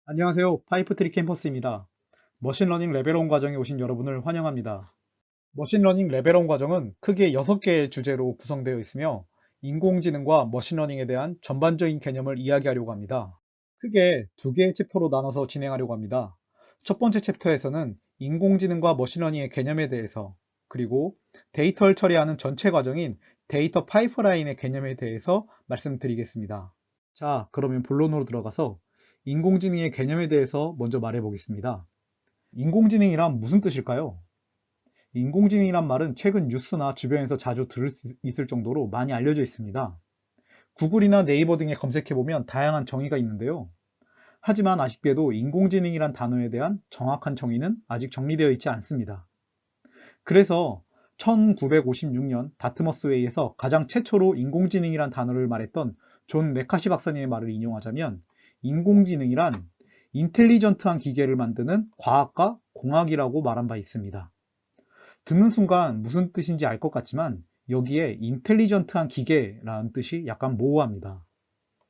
안녕하세요. 파이프트리 캠퍼스입니다. 머신러닝 레벨1 과정에 오신 여러분을 환영합니다. 머신러닝 레벨1 과정은 크게 6개의 주제로 구성되어 있으며 인공지능과 머신러닝에 대한 전반적인 개념을 이야기하려고 합니다. 크게 2개의 챕터로 나눠서 진행하려고 합니다. 첫 번째 챕터에서는 인공지능과 머신러닝의 개념에 대해서, 그리고 데이터를 처리하는 전체 과정인 데이터 파이프라인의 개념에 대해서 말씀드리겠습니다. 자, 그러면 본론으로 들어가서 인공지능의 개념에 대해서 먼저 말해 보겠습니다. 인공지능이란 무슨 뜻일까요? 인공지능이란 말은 최근 뉴스나 주변에서 자주 들을 수 있을 정도로 많이 알려져 있습니다. 구글이나 네이버 등에 검색해보면 다양한 정의가 있는데요. 하지만 아쉽게도 인공지능이란 단어에 대한 정확한 정의는 아직 정리되어 있지 않습니다. 그래서 1956년 다트머스 회의에서 가장 최초로 인공지능이란 단어를 말했던 존 메카시 박사님의 말을 인용하자면 인공지능이란 인텔리전트한 기계를 만드는 과학과 공학이라고 말한 바 있습니다. 듣는 순간 무슨 뜻인지 알 것 같지만 여기에 인텔리전트한 기계라는 뜻이 약간 모호합니다.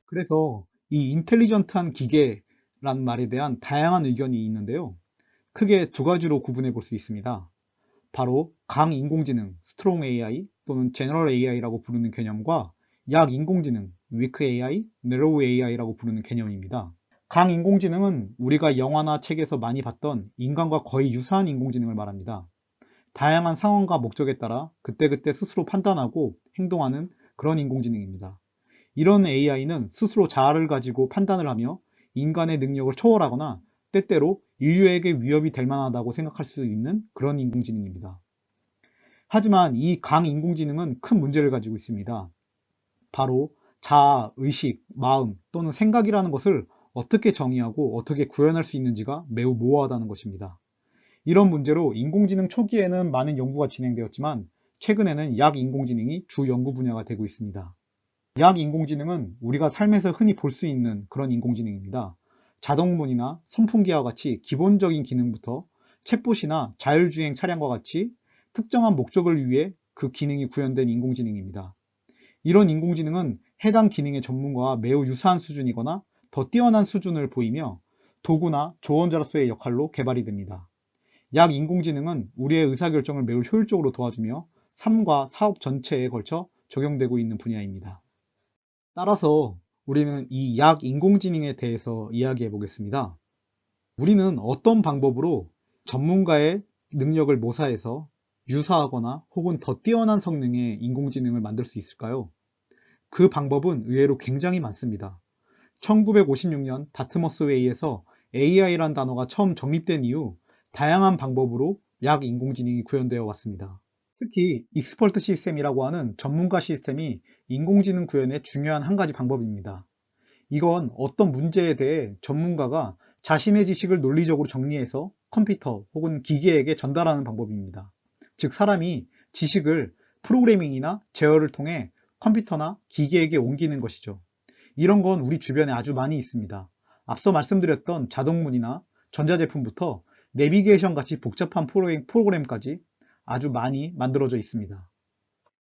그래서 이 인텔리전트한 기계라는 말에 대한 다양한 의견이 있는데요. 크게 2가지로 구분해 볼 수 있습니다. 바로 강인공지능, 스트롱 AI 또는 제너럴 AI라고 부르는 개념과 약인공지능, 위크 AI, 내로우 AI라고 부르는 개념입니다. 강인공지능은 우리가 영화나 책에서 많이 봤던 인간과 거의 유사한 인공지능을 말합니다. 다양한 상황과 목적에 따라 그때그때 스스로 판단하고 행동하는 그런 인공지능입니다. 이런 AI는 스스로 자아를 가지고 판단을 하며 인간의 능력을 초월하거나 때때로 인류에게 위협이 될 만하다고 생각할 수 있는 그런 인공지능입니다. 하지만 이 강인공지능은 큰 문제를 가지고 있습니다. 바로 자아, 의식, 마음 또는 생각이라는 것을 어떻게 정의하고 어떻게 구현할 수 있는지가 매우 모호하다는 것입니다. 이런 문제로 인공지능 초기에는 많은 연구가 진행되었지만 최근에는 약인공지능이 주 연구 분야가 되고 있습니다. 약인공지능은 우리가 삶에서 흔히 볼 수 있는 그런 인공지능입니다. 자동문이나 선풍기와 같이 기본적인 기능부터 챗봇이나 자율주행 차량과 같이 특정한 목적을 위해 그 기능이 구현된 인공지능입니다. 이런 인공지능은 해당 기능의 전문가와 매우 유사한 수준이거나 더 뛰어난 수준을 보이며 도구나 조언자로서의 역할로 개발이 됩니다. 약인공지능은 우리의 의사결정을 매우 효율적으로 도와주며 삶과 사업 전체에 걸쳐 적용되고 있는 분야입니다. 따라서 우리는 이 약인공지능에 대해서 이야기해 보겠습니다. 우리는 어떤 방법으로 전문가의 능력을 모사해서 유사하거나 혹은 더 뛰어난 성능의 인공지능을 만들 수 있을까요? 그 방법은 의외로 굉장히 많습니다. 1956년 다트머스 회의에서 AI란 단어가 처음 정립된 이후 다양한 방법으로 약인공지능이 구현되어 왔습니다. 특히 익스퍼트 시스템이라고 하는 전문가 시스템이 인공지능 구현의 중요한 한 가지 방법입니다. 이건 어떤 문제에 대해 전문가가 자신의 지식을 논리적으로 정리해서 컴퓨터 혹은 기계에게 전달하는 방법입니다. 즉 사람이 지식을 프로그래밍이나 제어를 통해 컴퓨터나 기계에게 옮기는 것이죠. 이런 건 우리 주변에 아주 많이 있습니다. 앞서 말씀드렸던 자동문이나 전자제품부터 내비게이션 같이 복잡한 프로그램까지 아주 많이 만들어져 있습니다.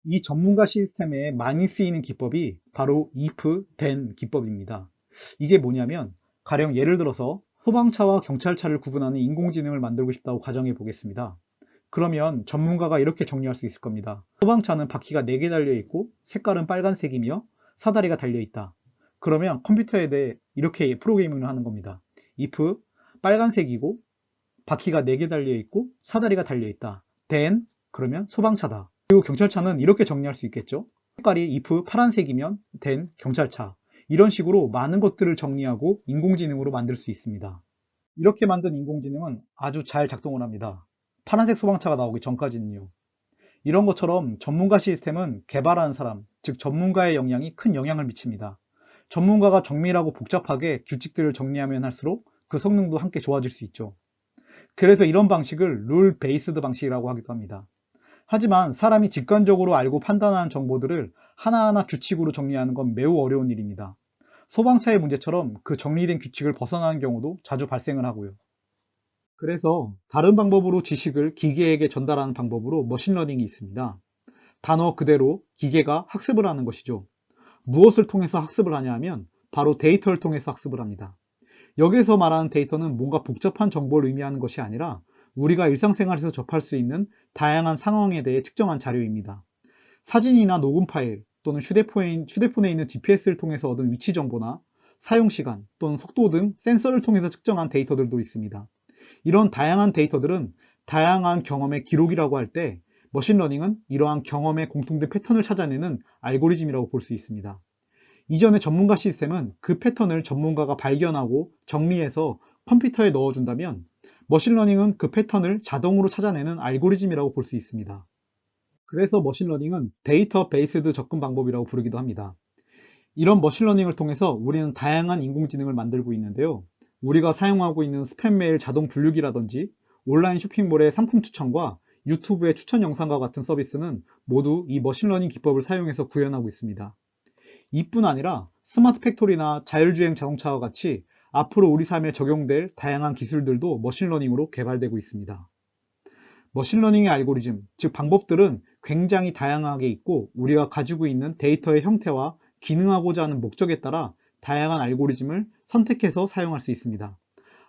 이 전문가 시스템에 많이 쓰이는 기법이 바로 if, then 기법입니다. 이게 뭐냐면 가령 예를 들어서 소방차와 경찰차를 구분하는 인공지능을 만들고 싶다고 가정해 보겠습니다. 그러면 전문가가 이렇게 정리할 수 있을 겁니다. 소방차는 바퀴가 4개 달려 있고 색깔은 빨간색이며 사다리가 달려 있다. 그러면 컴퓨터에 대해 이렇게 프로그래밍을 하는 겁니다. if 빨간색이고 바퀴가 4개 달려 있고 사다리가 달려 있다. then 그러면 소방차다. 그리고 경찰차는 이렇게 정리할 수 있겠죠. 색깔이 if 파란색이면 then 경찰차. 이런 식으로 많은 것들을 정리하고 인공지능으로 만들 수 있습니다. 이렇게 만든 인공지능은 아주 잘 작동을 합니다. 파란색 소방차가 나오기 전까지는요. 이런 것처럼 전문가 시스템은 개발하는 사람, 즉 전문가의 영향이 큰 영향을 미칩니다. 전문가가 정밀하고 복잡하게 규칙들을 정리하면 할수록 그 성능도 함께 좋아질 수 있죠. 그래서 이런 방식을 룰 베이스드 방식이라고 하기도 합니다. 하지만 사람이 직관적으로 알고 판단하는 정보들을 하나하나 규칙으로 정리하는 건 매우 어려운 일입니다. 소방차의 문제처럼 그 정리된 규칙을 벗어나는 경우도 자주 발생을 하고요. 그래서 다른 방법으로 지식을 기계에게 전달하는 방법으로 머신러닝이 있습니다. 단어 그대로 기계가 학습을 하는 것이죠. 무엇을 통해서 학습을 하냐 하면 바로 데이터를 통해서 학습을 합니다. 여기서 말하는 데이터는 뭔가 복잡한 정보를 의미하는 것이 아니라 우리가 일상생활에서 접할 수 있는 다양한 상황에 대해 측정한 자료입니다. 사진이나 녹음 파일 또는 휴대폰에 있는 GPS를 통해서 얻은 위치 정보나 사용시간 또는 속도 등 센서를 통해서 측정한 데이터들도 있습니다. 이런 다양한 데이터들은 다양한 경험의 기록이라고 할 때 머신러닝은 이러한 경험의 공통된 패턴을 찾아내는 알고리즘이라고 볼 수 있습니다. 이전의 전문가 시스템은 그 패턴을 전문가가 발견하고 정리해서 컴퓨터에 넣어준다면 머신러닝은 그 패턴을 자동으로 찾아내는 알고리즘이라고 볼 수 있습니다. 그래서 머신러닝은 데이터 베이스드 접근 방법이라고 부르기도 합니다. 이런 머신러닝을 통해서 우리는 다양한 인공지능을 만들고 있는데요. 우리가 사용하고 있는 스팸 메일 자동 분류기라든지 온라인 쇼핑몰의 상품 추천과 유튜브의 추천 영상과 같은 서비스는 모두 이 머신러닝 기법을 사용해서 구현하고 있습니다. 이뿐 아니라 스마트 팩토리나 자율주행 자동차와 같이 앞으로 우리 삶에 적용될 다양한 기술들도 머신러닝으로 개발되고 있습니다. 머신러닝의 알고리즘, 즉 방법들은 굉장히 다양하게 있고 우리가 가지고 있는 데이터의 형태와 기능하고자 하는 목적에 따라 다양한 알고리즘을 선택해서 사용할 수 있습니다.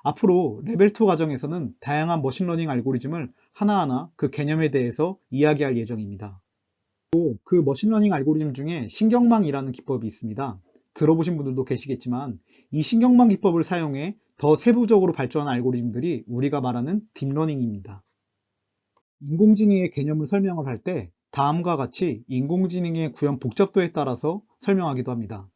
앞으로 레벨2 과정에서는 다양한 머신러닝 알고리즘을 하나하나 그 개념에 대해서 이야기할 예정입니다. 또 그 머신러닝 알고리즘 중에 신경망이라는 기법이 있습니다. 들어보신 분들도 계시겠지만 이 신경망 기법을 사용해 더 세부적으로 발전한 알고리즘들이 우리가 말하는 딥러닝입니다. 인공지능의 개념을 설명을 할 때 다음과 같이 인공지능의 구현 복잡도에 따라서 설명하기도 합니다.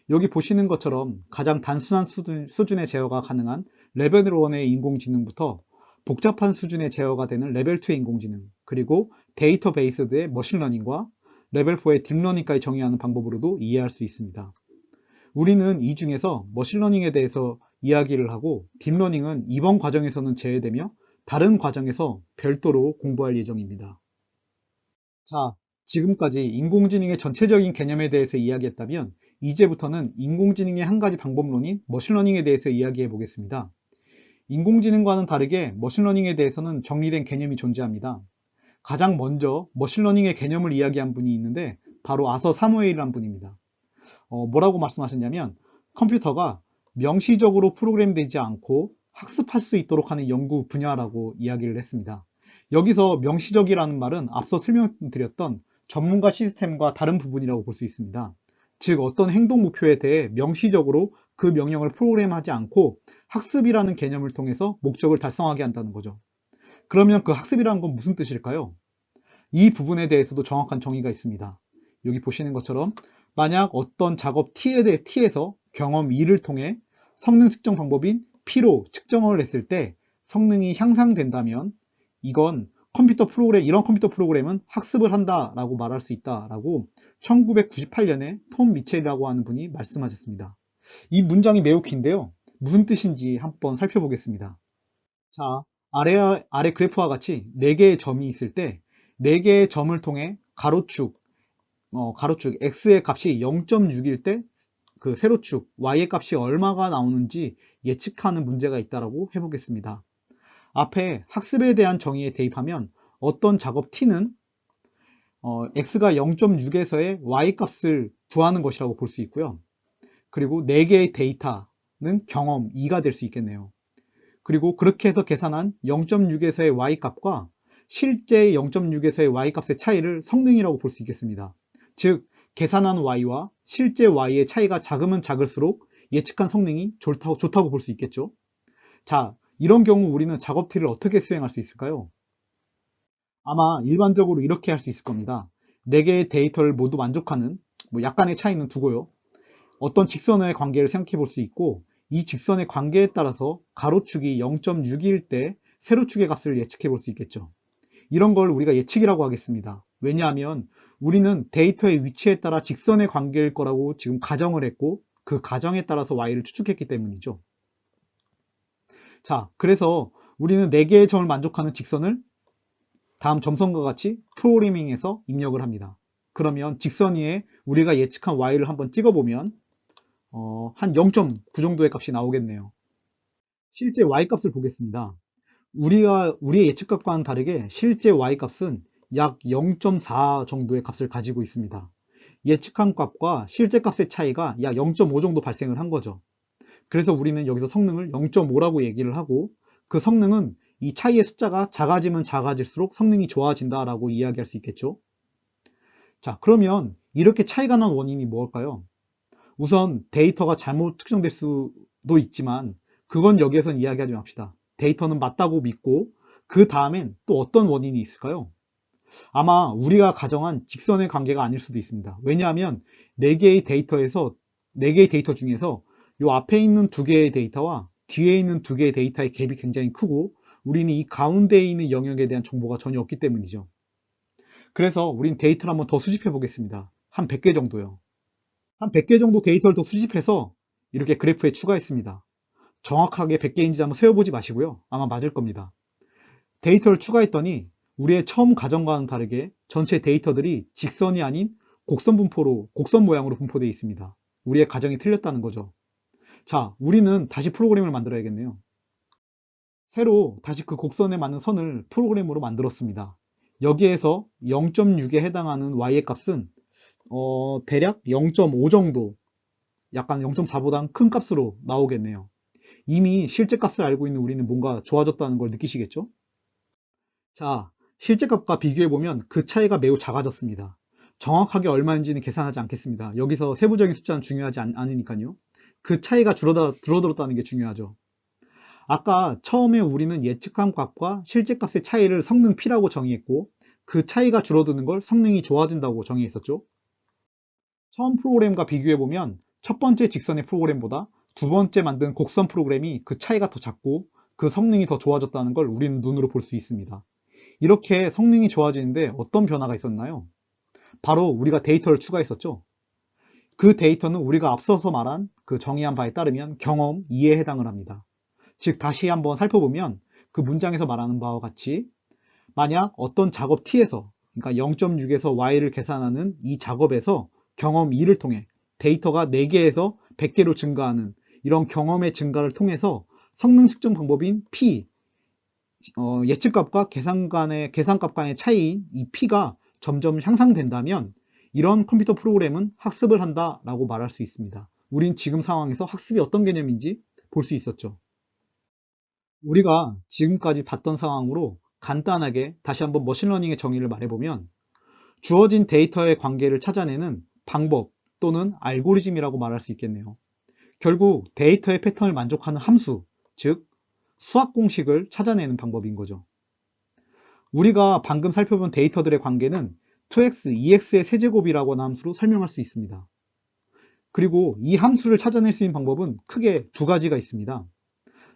여기 보시는 것처럼 가장 단순한 수준의 제어가 가능한 레벨 1의 인공지능부터 복잡한 수준의 제어가 되는 레벨 2의 인공지능, 그리고 데이터베이스드의 머신러닝과 레벨 4의 딥러닝까지 정의하는 방법으로도 이해할 수 있습니다. 우리는 이 중에서 머신러닝에 대해서 이야기를 하고 딥러닝은 이번 과정에서는 제외되며 다른 과정에서 별도로 공부할 예정입니다. 자, 지금까지 인공지능의 전체적인 개념에 대해서 이야기했다면 이제부터는 인공지능의 한 가지 방법론인 머신러닝에 대해서 이야기해 보겠습니다. 인공지능과는 다르게 머신러닝에 대해서는 정리된 개념이 존재합니다. 가장 먼저 머신러닝의 개념을 이야기한 분이 있는데 바로 아서 사무엘이라는 분입니다. 뭐라고 말씀하셨냐면 컴퓨터가 명시적으로 프로그램되지 않고 학습할 수 있도록 하는 연구 분야라고 이야기를 했습니다. 여기서 명시적이라는 말은 앞서 설명드렸던 전문가 시스템과 다른 부분이라고 볼 수 있습니다. 즉 어떤 행동 목표에 대해 명시적으로 그 명령을 프로그램하지 않고 학습이라는 개념을 통해서 목적을 달성하게 한다는 거죠. 그러면 그 학습이라는 건 무슨 뜻일까요? 이 부분에 대해서도 정확한 정의가 있습니다. 여기 보시는 것처럼 만약 어떤 작업 T에서 경험 2를 통해 성능 측정 방법인 P로 측정을 했을 때 성능이 향상된다면 이건 이런 컴퓨터 프로그램은 학습을 한다라고 말할 수 있다라고 1998년에 톰 미첼이라고 하는 분이 말씀하셨습니다. 이 문장이 매우 긴데요. 무슨 뜻인지 한번 살펴보겠습니다. 자, 아래 그래프와 같이 4개의 점이 있을 때 4개의 점을 통해 가로축 x의 값이 0.6일 때 그 세로축 y의 값이 얼마가 나오는지 예측하는 문제가 있다라고 해보겠습니다. 앞에 학습에 대한 정의에 대입하면 어떤 작업 t는 x가 0.6에서의 y 값을 구하는 것이라고 볼 수 있고요. 그리고 4개의 데이터는 경험 2가 될 수 있겠네요. 그리고 그렇게 해서 계산한 0.6에서의 y 값과 실제 0.6에서의 y 값의 차이를 성능이라고 볼 수 있겠습니다. 즉 계산한 y와 실제 y의 차이가 작으면 작을수록 예측한 성능이 좋다고 볼 수 있겠죠. 자, 이런 경우 우리는 작업 T를 어떻게 수행할 수 있을까요? 아마 일반적으로 이렇게 할 수 있을 겁니다. 4개의 데이터를 모두 만족하는 약간의 차이는 두고요. 어떤 직선의 관계를 생각해 볼 수 있고 이 직선의 관계에 따라서 가로축이 0.6일 때 세로축의 값을 예측해 볼 수 있겠죠. 이런 걸 우리가 예측이라고 하겠습니다. 왜냐하면 우리는 데이터의 위치에 따라 직선의 관계일 거라고 지금 가정을 했고 그 가정에 따라서 y를 추측했기 때문이죠. 자, 그래서 우리는 4개의 점을 만족하는 직선을 다음 점선과 같이 프로그래밍해서 입력을 합니다. 그러면 직선 위에 우리가 예측한 y를 한번 찍어보면 한 0.9 정도의 값이 나오겠네요. 실제 y값을 보겠습니다. 우리의 예측값과는 다르게 실제 y값은 약 0.4 정도의 값을 가지고 있습니다. 예측한 값과 실제 값의 차이가 약 0.5 정도 발생을 한 거죠. 그래서 우리는 여기서 성능을 0.5라고 얘기를 하고, 그 성능은 이 차이의 숫자가 작아지면 작아질수록 성능이 좋아진다라고 이야기할 수 있겠죠. 자, 그러면 이렇게 차이가 난 원인이 뭘까요? 우선 데이터가 잘못 측정될 수도 있지만 그건 여기에선 이야기하지 맙시다. 데이터는 맞다고 믿고 그 다음엔 또 어떤 원인이 있을까요? 아마 우리가 가정한 직선의 관계가 아닐 수도 있습니다. 왜냐하면 4개의 데이터에서 4개의 데이터 중에서 이 앞에 있는 2개의 데이터와 뒤에 있는 2개의 데이터의 갭이 굉장히 크고 우리는 이 가운데에 있는 영역에 대한 정보가 전혀 없기 때문이죠. 그래서 우린 데이터를 한번 더 수집해 보겠습니다. 한 100개 정도요. 한 100개 정도 데이터를 더 수집해서 이렇게 그래프에 추가했습니다. 정확하게 100개인지 한번 세어보지 마시고요. 아마 맞을 겁니다. 데이터를 추가했더니 우리의 처음 가정과는 다르게 전체 데이터들이 직선이 아닌 곡선 분포로, 곡선 모양으로 분포되어 있습니다. 우리의 가정이 틀렸다는 거죠. 자, 우리는 다시 프로그램을 만들어야겠네요. 새로 다시 그 곡선에 맞는 선을 프로그램으로 만들었습니다. 여기에서 0.6에 해당하는 y의 값은 대략 0.5 정도, 약간 0.4보다 큰 값으로 나오겠네요. 이미 실제 값을 알고 있는 우리는 뭔가 좋아졌다는 걸 느끼시겠죠? 자, 실제 값과 비교해보면 그 차이가 매우 작아졌습니다. 정확하게 얼마인지는 계산하지 않겠습니다. 여기서 세부적인 숫자는 중요하지 않으니까요. 그 차이가 줄어들었다는 게 중요하죠. 아까 처음에 우리는 예측한 값과 실제 값의 차이를 성능 P라고 정의했고 그 차이가 줄어드는 걸 성능이 좋아진다고 정의했었죠. 처음 프로그램과 비교해보면 첫 번째 직선의 프로그램보다 두 번째 만든 곡선 프로그램이 그 차이가 더 작고 그 성능이 더 좋아졌다는 걸 우리는 눈으로 볼 수 있습니다. 이렇게 성능이 좋아지는데 어떤 변화가 있었나요? 바로 우리가 데이터를 추가했었죠. 그 데이터는 우리가 앞서서 말한 그 정의한 바에 따르면 경험 2에 해당을 합니다. 즉 다시 한번 살펴보면 그 문장에서 말하는 바와 같이 만약 어떤 작업 T에서 그러니까 0.6에서 Y를 계산하는 이 작업에서 경험 2를 통해 데이터가 4개에서 100개로 증가하는 이런 경험의 증가를 통해서 성능 측정 방법인 P, 예측값과 계산값 간의 차이인 이 P가 점점 향상된다면 이런 컴퓨터 프로그램은 학습을 한다라고 말할 수 있습니다. 우린 지금 상황에서 학습이 어떤 개념인지 볼 수 있었죠. 우리가 지금까지 봤던 상황으로 간단하게 다시 한번 머신러닝의 정의를 말해보면 주어진 데이터의 관계를 찾아내는 방법 또는 알고리즘이라고 말할 수 있겠네요. 결국 데이터의 패턴을 만족하는 함수, 즉 수학 공식을 찾아내는 방법인 거죠. 우리가 방금 살펴본 데이터들의 관계는 2x, 2x의 세제곱이라고 하는 함수로 설명할 수 있습니다. 그리고 이 함수를 찾아낼 수 있는 방법은 크게 두 가지가 있습니다.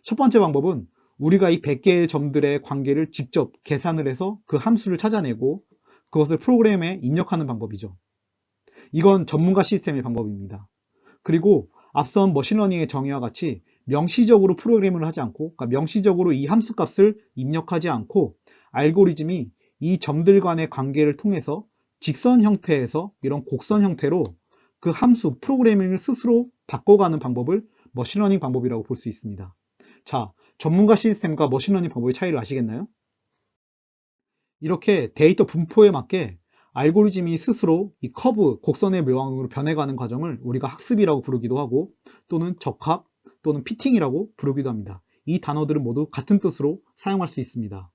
첫 번째 방법은 우리가 이 100개의 점들의 관계를 직접 계산을 해서 그 함수를 찾아내고 그것을 프로그램에 입력하는 방법이죠. 이건 전문가 시스템의 방법입니다. 그리고 앞선 머신러닝의 정의와 같이 명시적으로 프로그램을 하지 않고, 그러니까 명시적으로 이 함수 값을 입력하지 않고 알고리즘이 이 점들 간의 관계를 통해서 직선 형태에서 이런 곡선 형태로 그 함수 프로그래밍을 스스로 바꿔가는 방법을 머신러닝 방법이라고 볼 수 있습니다. 자, 전문가 시스템과 머신러닝 방법의 차이를 아시겠나요? 이렇게 데이터 분포에 맞게 알고리즘이 스스로 이 커브, 곡선의 모양으로 변해가는 과정을 우리가 학습이라고 부르기도 하고 또는 적합 또는 피팅이라고 부르기도 합니다. 이 단어들은 모두 같은 뜻으로 사용할 수 있습니다.